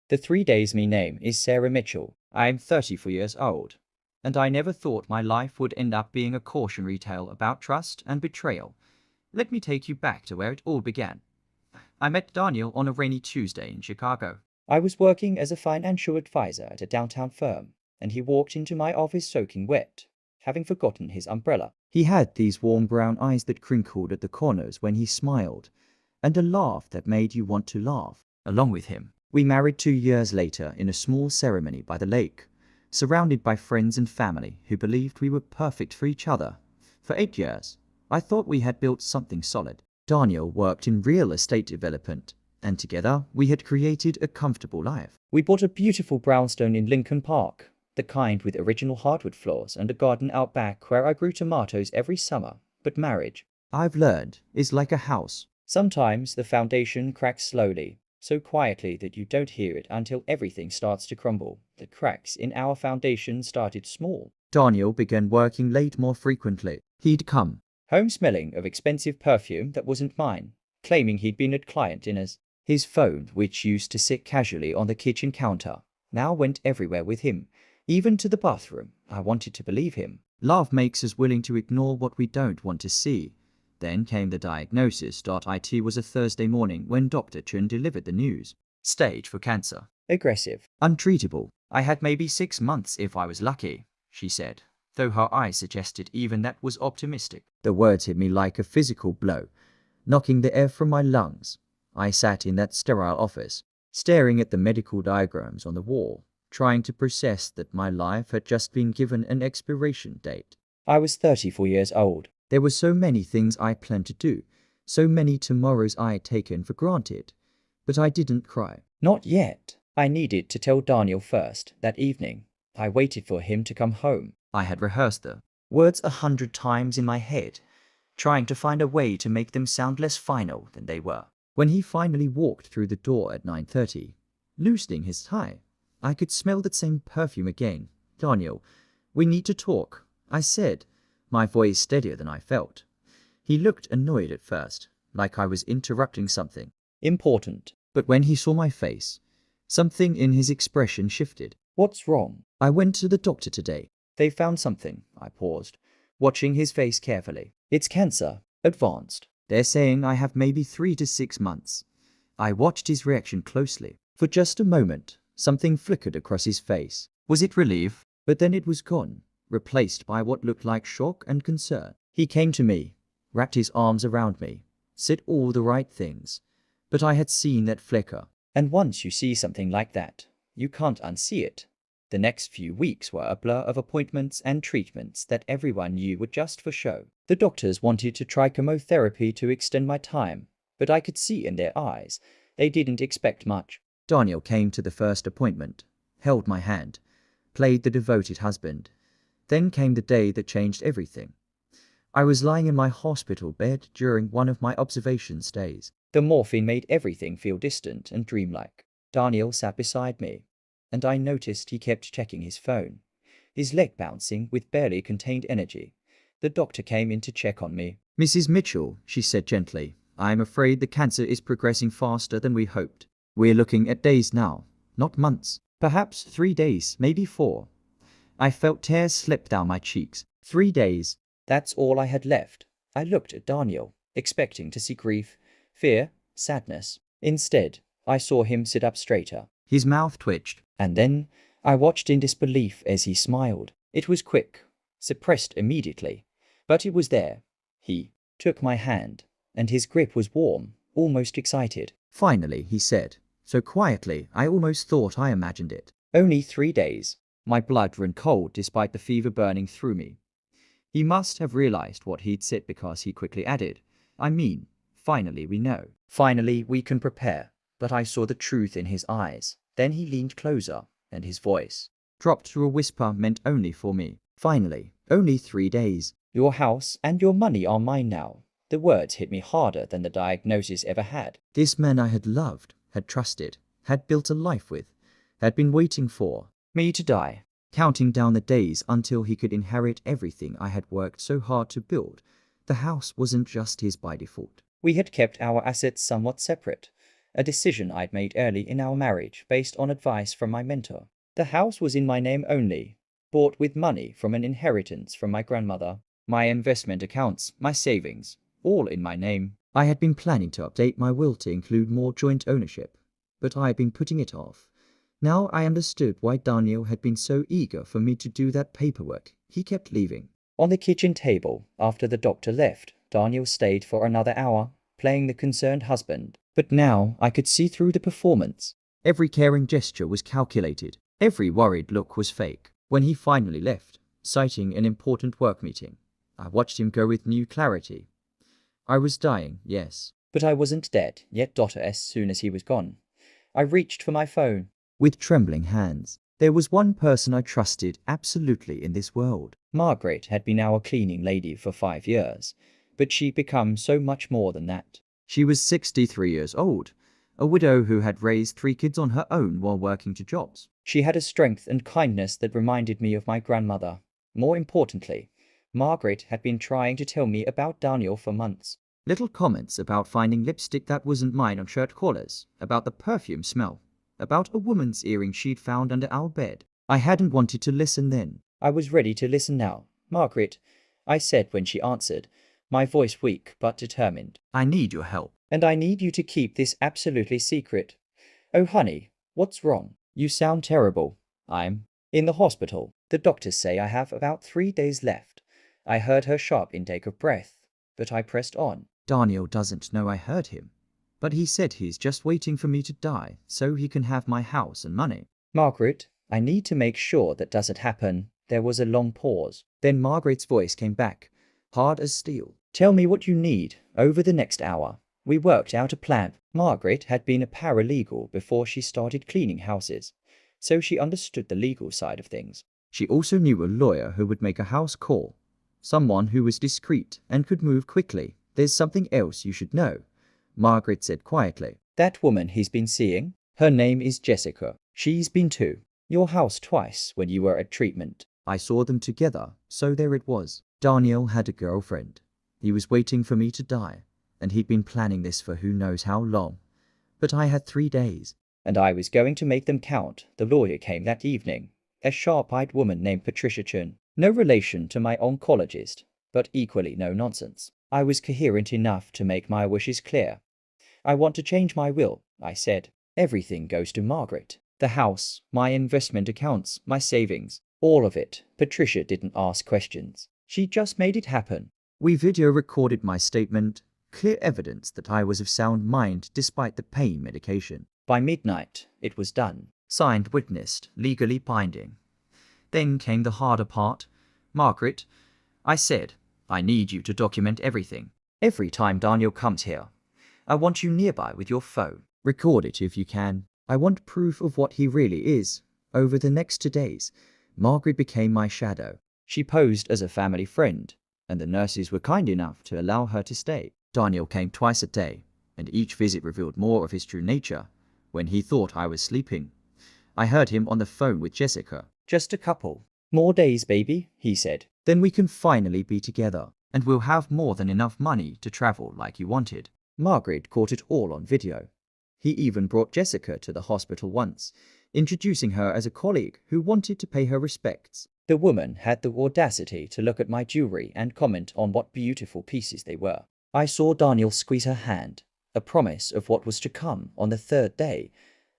The 3 days me name is Sarah Mitchell. I am 34 years old, and I never thought my life would end up being a cautionary tale about trust and betrayal. Let me take you back to where it all began. I met Daniel on a rainy Tuesday in Chicago. I was working as a financial advisor at a downtown firm, and he walked into my office soaking wet, having forgotten his umbrella. He had these warm brown eyes that crinkled at the corners when he smiled, and a laugh that made you want to laugh along with him. We married 2 years later in a small ceremony by the lake, surrounded by friends and family who believed we were perfect for each other. For 8 years, I thought we had built something solid. Daniel worked in real estate development, and together we had created a comfortable life. We bought a beautiful brownstone in Lincoln Park, the kind with original hardwood floors and a garden out back where I grew tomatoes every summer. But marriage, I've learned, is like a house. Sometimes the foundation cracks slowly, so quietly that you don't hear it until everything starts to crumble. The cracks in our foundation started small. Daniel began working late more frequently. He'd come home smelling of expensive perfume that wasn't mine, claiming he'd been at client dinners. His phone, which used to sit casually on the kitchen counter, now went everywhere with him, even to the bathroom. I wanted to believe him. Love makes us willing to ignore what we don't want to see. Then came the diagnosis. It was a Thursday morning when Dr. Chun delivered the news. Stage 4 cancer. Aggressive. Untreatable. I had maybe 6 months if I was lucky, she said, though her eyes suggested even that was optimistic. The words hit me like a physical blow, knocking the air from my lungs. I sat in that sterile office, staring at the medical diagrams on the wall, trying to process that my life had just been given an expiration date. I was 34 years old. There were so many things I planned to do, so many tomorrows I had taken for granted. But I didn't cry. Not yet. I needed to tell Daniel first that evening. I waited for him to come home. I had rehearsed the words 100 times in my head, trying to find a way to make them sound less final than they were. When he finally walked through the door at 9:30, loosening his tie, I could smell that same perfume again. Daniel, we need to talk, I said, my voice steadier than I felt. He looked annoyed at first, like I was interrupting something important. But when he saw my face, something in his expression shifted. What's wrong? I went to the doctor today. They found something. I paused, watching his face carefully. It's cancer. Advanced. They're saying I have maybe 3 to 6 months. I watched his reaction closely. For just a moment, something flickered across his face. Was it relief? But then it was gone, replaced by what looked like shock and concern. He came to me, wrapped his arms around me, said all the right things. But I had seen that flicker. And once you see something like that, you can't unsee it. The next few weeks were a blur of appointments and treatments that everyone knew were just for show. The doctors wanted to try chemotherapy to extend my time, but I could see in their eyes they didn't expect much. Daniel came to the first appointment, held my hand, played the devoted husband. Then came the day that changed everything. I was lying in my hospital bed during one of my observation stays. The morphine made everything feel distant and dreamlike. Daniel sat beside me, and I noticed he kept checking his phone, his leg bouncing with barely contained energy. The doctor came in to check on me. Mrs. Mitchell, she said gently, I'm afraid the cancer is progressing faster than we hoped. We're looking at days now, not months. Perhaps 3 days, maybe 4. I felt tears slip down my cheeks. 3 days. That's all I had left. I looked at Daniel, expecting to see grief, fear, sadness. Instead, I saw him sit up straighter. His mouth twitched. And then I watched in disbelief as he smiled. It was quick, suppressed immediately, but it was there. He took my hand, and his grip was warm, almost excited. Finally, he said, so quietly I almost thought I imagined it. Only 3 days. My blood ran cold despite the fever burning through me. He must have realized what he'd said because he quickly added, I mean, finally we know. Finally we can prepare. But I saw the truth in his eyes. Then he leaned closer, and his voice dropped to a whisper meant only for me. Finally, only 3 days. Your house and your money are mine now. The words hit me harder than the diagnosis ever had. This man I had loved, had trusted, had built a life with, had been waiting for me to die, counting down the days until he could inherit everything I had worked so hard to build. The house wasn't just his by default. We had kept our assets somewhat separate, a decision I'd made early in our marriage based on advice from my mentor. The house was in my name only, bought with money from an inheritance from my grandmother. My investment accounts, my savings, all in my name. I had been planning to update my will to include more joint ownership, but I had been putting it off. Now I understood why Daniel had been so eager for me to do that paperwork. He kept leaving. On the kitchen table, after the doctor left, Daniel stayed for another hour, playing the concerned husband. But now I could see through the performance. Every caring gesture was calculated. Every worried look was fake. When he finally left, citing an important work meeting, I watched him go with new clarity. I was dying, yes, but I wasn't dead yet. As soon as he was gone, I reached for my phone. With trembling hands, there was one person I trusted absolutely in this world. Margaret had been our cleaning lady for 5 years, but she'd become so much more than that. She was 63 years old, a widow who had raised 3 kids on her own while working 2 jobs. She had a strength and kindness that reminded me of my grandmother. More importantly, Margaret had been trying to tell me about Daniel for months. Little comments about finding lipstick that wasn't mine on shirt collars, about the perfume smell, about a woman's earring she'd found under our bed. I hadn't wanted to listen then. I was ready to listen now. Margaret, I said when she answered, my voice weak but determined. I need your help. And I need you to keep this absolutely secret. Oh honey, what's wrong? You sound terrible. I'm in the hospital. The doctors say I have about 3 days left. I heard her sharp intake of breath, but I pressed on. Daniel doesn't know I heard him, but he said he's just waiting for me to die so he can have my house and money. Margaret, I need to make sure that doesn't happen. There was a long pause. Then Margaret's voice came back, hard as steel. Tell me what you need. Over the next hour, we worked out a plan. Margaret had been a paralegal before she started cleaning houses, so she understood the legal side of things. She also knew a lawyer who would make a house call, someone who was discreet and could move quickly. There's something else you should know, Margaret said quietly. That woman he's been seeing, her name is Jessica. She's been to your house twice when you were at treatment. I saw them together, so there it was. Daniel had a girlfriend. He was waiting for me to die, and he'd been planning this for who knows how long. But I had 3 days, and I was going to make them count. The lawyer came that evening, a sharp-eyed woman named Patricia Chun. No relation to my oncologist, but equally no nonsense. I was coherent enough to make my wishes clear. I want to change my will, I said. Everything goes to Margaret. The house, my investment accounts, my savings, all of it. Patricia didn't ask questions. She just made it happen. We video recorded my statement, clear evidence that I was of sound mind despite the pain medication. By midnight, it was done. Signed, witnessed, legally binding. Then came the harder part. Margaret, I said, I need you to document everything. Every time Daniel comes here, I want you nearby with your phone. Record it if you can. I want proof of what he really is. Over the next 2 days, Margaret became my shadow. She posed as a family friend, and the nurses were kind enough to allow her to stay. Daniel came twice a day, and each visit revealed more of his true nature. When he thought I was sleeping, I heard him on the phone with Jessica. Just a couple more days, baby, he said. Then we can finally be together, and we'll have more than enough money to travel like you wanted. Margaret caught it all on video. He even brought Jessica to the hospital once, introducing her as a colleague who wanted to pay her respects. The woman had the audacity to look at my jewelry and comment on what beautiful pieces they were. I saw Daniel squeeze her hand, a promise of what was to come. On the 3rd day,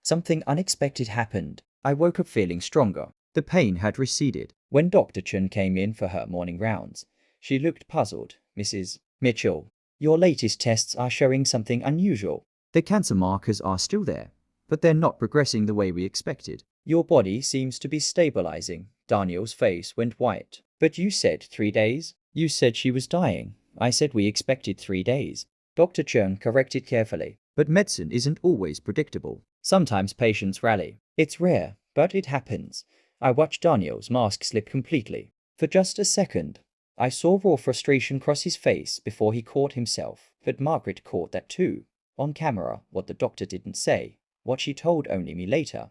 something unexpected happened. I woke up feeling stronger. The pain had receded. When Dr. Chun came in for her morning rounds, she looked puzzled. Mrs. Mitchell, your latest tests are showing something unusual. The cancer markers are still there, but they're not progressing the way we expected. Your body seems to be stabilizing. Daniel's face went white. But you said 3 days? You said she was dying. I said we expected 3 days. Dr. Chun corrected carefully. But medicine isn't always predictable. Sometimes patients rally. It's rare, but it happens. I watched Daniel's mask slip completely. For just a second, I saw raw frustration cross his face before he caught himself. But Margaret caught that too. On camera, what the doctor didn't say, what she told only me later,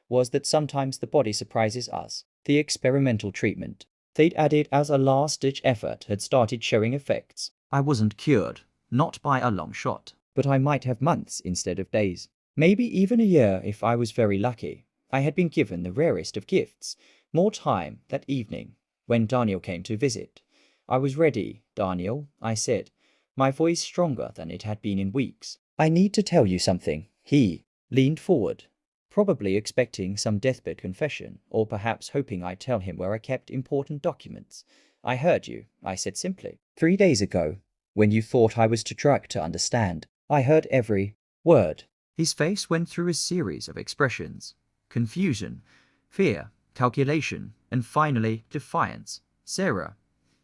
was that sometimes the body surprises us. The experimental treatment they'd added as a last-ditch effort had started showing effects. I wasn't cured, not by a long shot, but I might have months instead of days. Maybe even a year if I was very lucky. I had been given the rarest of gifts, more time that evening, when Daniel came to visit. I was ready, Daniel, I said, my voice stronger than it had been in weeks. I need to tell you something. He leaned forward, probably expecting some deathbed confession, or perhaps hoping I'd tell him where I kept important documents. I heard you, I said simply. 3 days ago, when you thought I was too drunk to understand, I heard every word. His face went through a series of expressions: confusion, fear, calculation, and finally defiance. Sarah,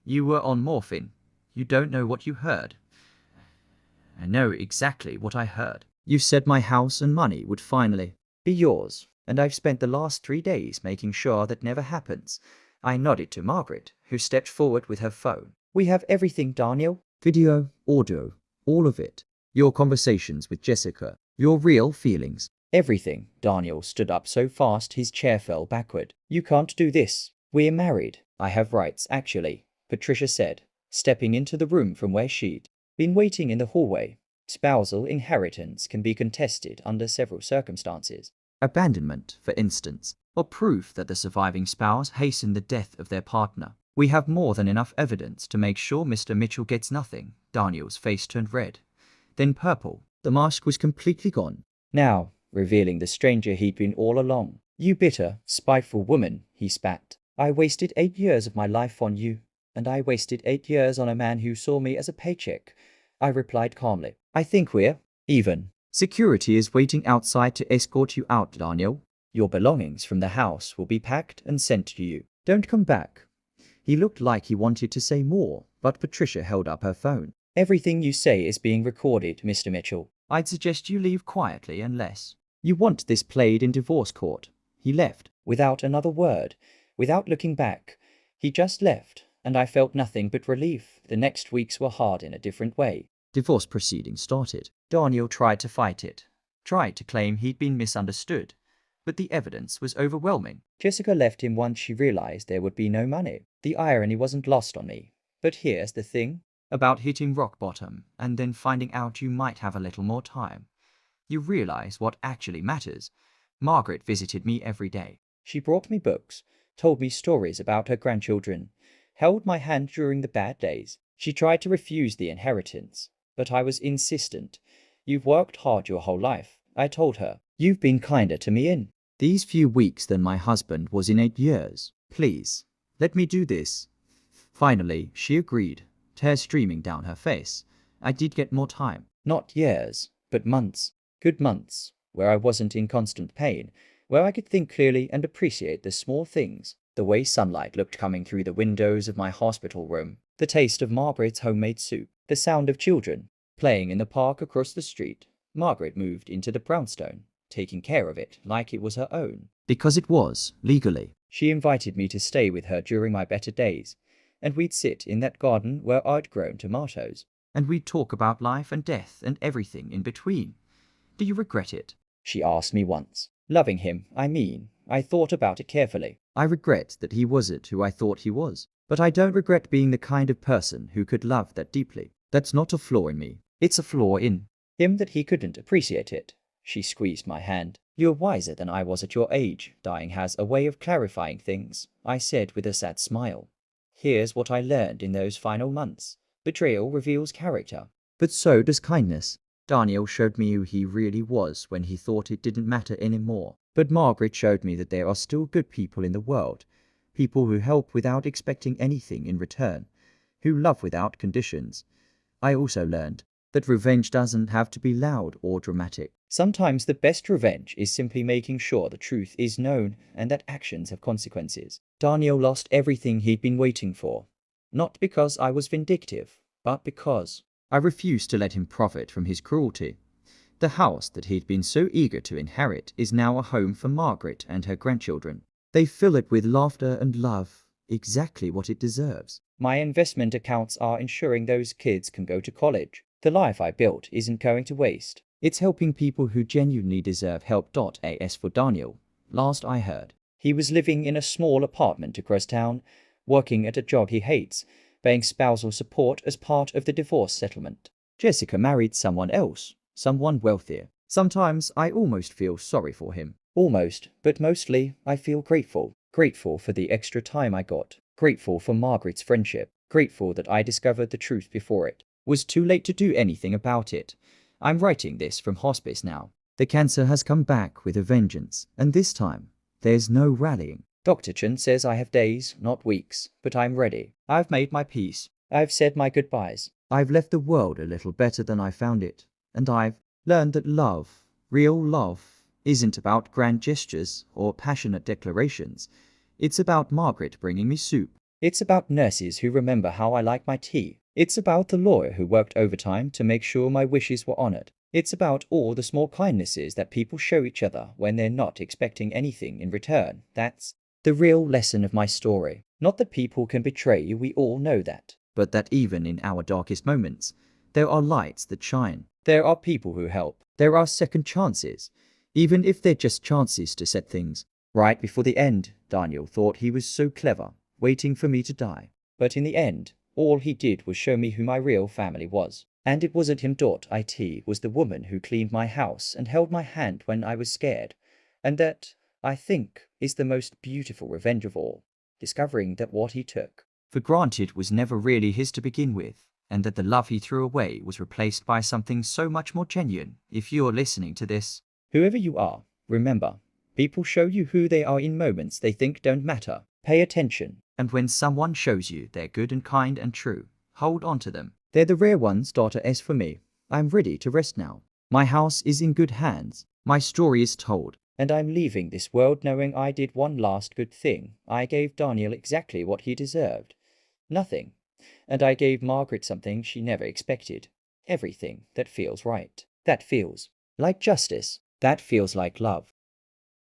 you were on morphine. You don't know what you heard. I know exactly what I heard. You said my house and money would finally be yours, and I've spent the last 3 days making sure that never happens. I nodded to Margaret, who stepped forward with her phone. We have everything, Daniel. Video, audio, all of it. Your conversations with Jessica, your real feelings. Everything. Daniel stood up so fast his chair fell backward. You can't do this. We're married. I have rights, actually, Patricia said, stepping into the room from where she'd been waiting in the hallway. Spousal inheritance can be contested under several circumstances. Abandonment, for instance, or proof that the surviving spouse hastened the death of their partner. We have more than enough evidence to make sure Mr. Mitchell gets nothing. Daniel's face turned red, then purple. The mask was completely gone, now revealing the stranger he'd been all along. You bitter, spiteful woman, he spat. I wasted 8 years of my life on you, and I wasted 8 years on a man who saw me as a paycheck. I replied calmly. I think we're even. Security is waiting outside to escort you out, Daniel. Your belongings from the house will be packed and sent to you. Don't come back. He looked like he wanted to say more, but Patricia held up her phone. Everything you say is being recorded, Mr. Mitchell. I'd suggest you leave quietly unless you want this played in divorce court. He left, without another word, without looking back. He just left, and I felt nothing but relief. The next weeks were hard in a different way. Divorce proceedings started. Daniel tried to fight it, tried to claim he'd been misunderstood, but the evidence was overwhelming. Jessica left him once she realized there would be no money. The irony wasn't lost on me. But here's the thing about hitting rock bottom and then finding out you might have a little more time. You realize what actually matters. Margaret visited me every day. She brought me books, told me stories about her grandchildren, held my hand during the bad days. She tried to refuse the inheritance, but I was insistent. You've worked hard your whole life, I told her. You've been kinder to me in these few weeks than my husband was in 8 years. Please, let me do this. Finally, she agreed, tears streaming down her face. I did get more time. Not years, but months. Good months, where I wasn't in constant pain, where I could think clearly and appreciate the small things. The way sunlight looked coming through the windows of my hospital room, the taste of Margaret's homemade soup, the sound of children playing in the park across the street. Margaret moved into the brownstone, taking care of it like it was her own. Because it was, legally. She invited me to stay with her during my better days, and we'd sit in that garden where I'd grown tomatoes, and we'd talk about life and death and everything in between. Do you regret it? She asked me once. Loving him, I mean. I thought about it carefully. I regret that he wasn't who I thought he was, but I don't regret being the kind of person who could love that deeply. That's not a flaw in me. It's a flaw in him that he couldn't appreciate it. She squeezed my hand. You're wiser than I was at your age. Dying has a way of clarifying things, I said with a sad smile. Here's what I learned in those final months. Betrayal reveals character, but so does kindness. Daniel showed me who he really was when he thought it didn't matter anymore. But Margaret showed me that there are still good people in the world. People who help without expecting anything in return. Who love without conditions. I also learned that revenge doesn't have to be loud or dramatic. Sometimes the best revenge is simply making sure the truth is known and that actions have consequences. Daniel lost everything he'd been waiting for. Not because I was vindictive, but because I refused to let him profit from his cruelty. The house that he'd been so eager to inherit is now a home for Margaret and her grandchildren. They fill it with laughter and love, exactly what it deserves. My investment accounts are ensuring those kids can go to college. The life I built isn't going to waste. It's helping people who genuinely deserve help. As for Daniel, last I heard, he was living in a small apartment across town, working at a job he hates, paying spousal support as part of the divorce settlement. Jessica married someone else, someone wealthier, Sometimes I almost feel sorry for him. Almost, but mostly I feel grateful. Grateful for the extra time I got. Grateful for Margaret's friendship. Grateful that I discovered the truth before it was too late to do anything about it. I'm writing this from hospice now. The cancer has come back with a vengeance, and this time, there's no rallying. Dr. Chen says I have days, not weeks, but I'm ready. I've made my peace. I've said my goodbyes. I've left the world a little better than I found it, and I've learned that love, real love, isn't about grand gestures or passionate declarations. It's about Margaret bringing me soup. It's about nurses who remember how I like my tea. It's about the lawyer who worked overtime to make sure my wishes were honored. It's about all the small kindnesses that people show each other when they're not expecting anything in return. That's the real lesson of my story. Not that people can betray you, we all know that. But that even in our darkest moments, there are lights that shine. There are people who help. There are second chances, even if they're just chances to set things right before the end. Daniel thought he was so clever, waiting for me to die. But in the end, all he did was show me who my real family was. And it wasn't him. It was the woman who cleaned my house and held my hand when I was scared. And that, I think, is the most beautiful revenge of all. Discovering that what he took for granted was never really his to begin with, and that the love he threw away was replaced by something so much more genuine. If you're listening to this, whoever you are, remember, people show you who they are in moments they think don't matter. Pay attention. And when someone shows you they're good and kind and true, hold on to them. They're the rare ones. As for me, I'm ready to rest now. My house is in good hands. My story is told. And I'm leaving this world knowing I did one last good thing. I gave Daniel exactly what he deserved. Nothing. And I gave Margaret something she never expected. Everything that feels right. That feels like justice. That feels like love.